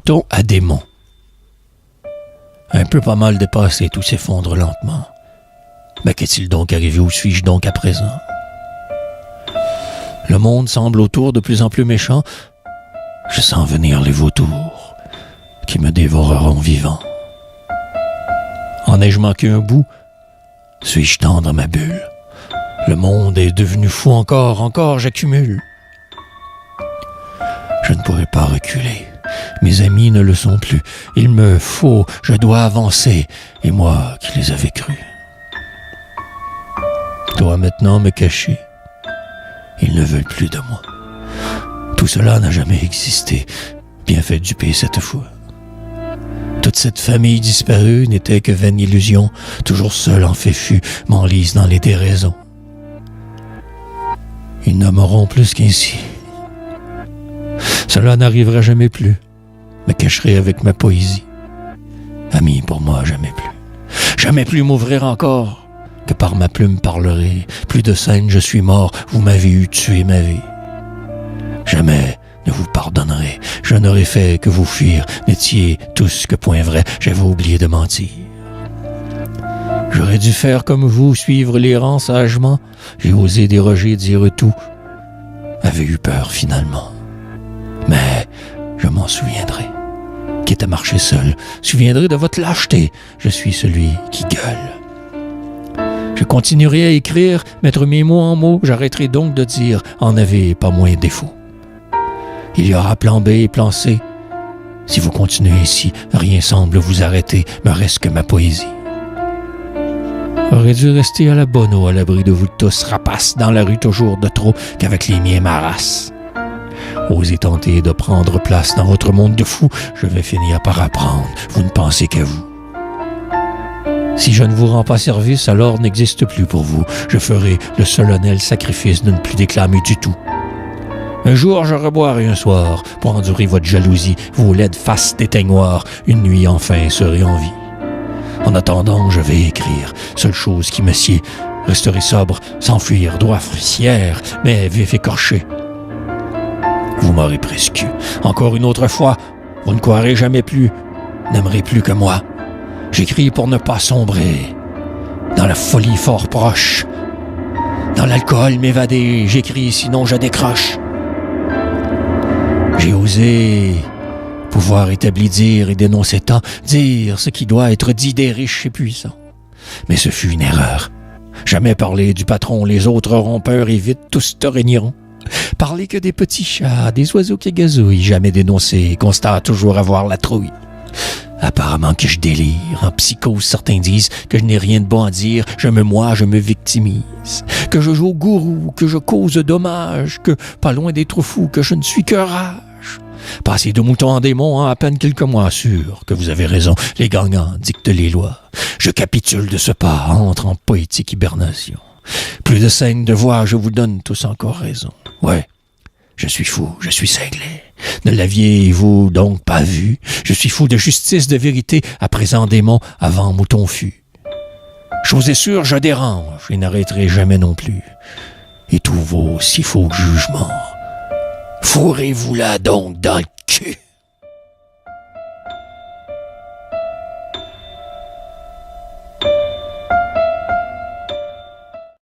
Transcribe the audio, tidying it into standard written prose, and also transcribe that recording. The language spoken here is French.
mouton à démon. Un peu pas mal dépassé, tout s'effondre lentement. Mais qu'est-il donc arrivé? Où suis-je donc à présent? Le monde semble autour de plus en plus méchant. Je sens venir les vautours qui me dévoreront vivant. En ai-je manqué un bout? Suis-je tendre ma bulle? Le monde est devenu fou encore j'accumule. Je ne pourrai pas reculer. Mes amis ne le sont plus. Il me faut, je dois avancer. Et moi qui les avais crus. Toi maintenant me cacher. Ils ne veulent plus de moi. Tout cela n'a jamais existé. Bien fait duper cette fois. Toute cette famille disparue n'était que vaine illusion. Toujours seul en féfu, m'enlise dans les déraisons. Ils ne m'auront plus qu'ainsi. Cela n'arrivera jamais plus. Me cacherai avec ma poésie. Ami pour moi, jamais plus. Jamais plus m'ouvrir encore. Que par ma plume parlerai. Plus de scène, je suis mort. Vous m'avez eu tuer ma vie. Jamais ne vous pardonnerai. Je n'aurais fait que vous fuir. N'étiez tous que point vrai. J'avais oublié de mentir. J'aurais dû faire comme vous, suivre les rangs sagement. J'ai osé déroger, dire tout. Avait eu peur finalement. Mais je m'en souviendrai. Quitte à marcher seul, souviendrai de votre lâcheté. Je suis celui qui gueule. Je continuerai à écrire, mettre mes mots en mots. J'arrêterai donc de dire en avez pas moins défaut. Il y aura plan B et plan C. Si vous continuez ainsi, rien semble vous arrêter, me reste que ma poésie. Aurais dû rester à la bonne eau, à l'abri de vous tous, rapaces dans la rue toujours de trop, qu'avec les miens m'harassent. Osez tenter de prendre place dans votre monde de fous, je vais finir par apprendre, vous ne pensez qu'à vous. Si je ne vous rends pas service, alors n'existe plus pour vous. Je ferai le solennel sacrifice de ne plus déclamer du tout. Un jour, je reboirai un soir pour endurer votre jalousie, vos laides faces d'éteignoir. Une nuit, enfin, serai en vie. En attendant, je vais écrire. Seule chose qui me sied, resterai sobre, sans fuir, droit fier, mais vif écorché. Vous m'aurez presque. Encore une autre fois, vous ne croirez jamais plus, n'aimerez plus que moi. J'écris pour ne pas sombrer dans la folie fort proche. Dans l'alcool m'évader, j'écris, sinon je décroche. J'ai osé pouvoir établir, dire et dénoncer tant, dire ce qui doit être dit des riches et puissants. Mais ce fut une erreur. Jamais parler du patron, les autres auront peur et vite tous te régneront. Parler que des petits chats, des oiseaux qui gazouillent, jamais dénoncer, constat toujours avoir la trouille. Apparemment que je délire, en psychose certains disent que je n'ai rien de bon à dire, je me victimise, que je joue au gourou, que je cause dommages, que pas loin d'être fou, que je ne suis que rage. Passer de mouton en démon en à peine quelques mois, sûr que vous avez raison, les gagnants dictent les lois. Je capitule de ce pas, entre en poétique hibernation. Plus de scènes de voix, je vous donne tous encore raison. Ouais, je suis fou, je suis cinglé. Ne l'aviez-vous donc pas vu? Je suis fou de justice, de vérité, à présent démon, avant mouton fut. Chose est sûre, je dérange, et n'arrêterai jamais non plus. Et tous vos si faux jugements, fourrez-vous là donc dans le cul.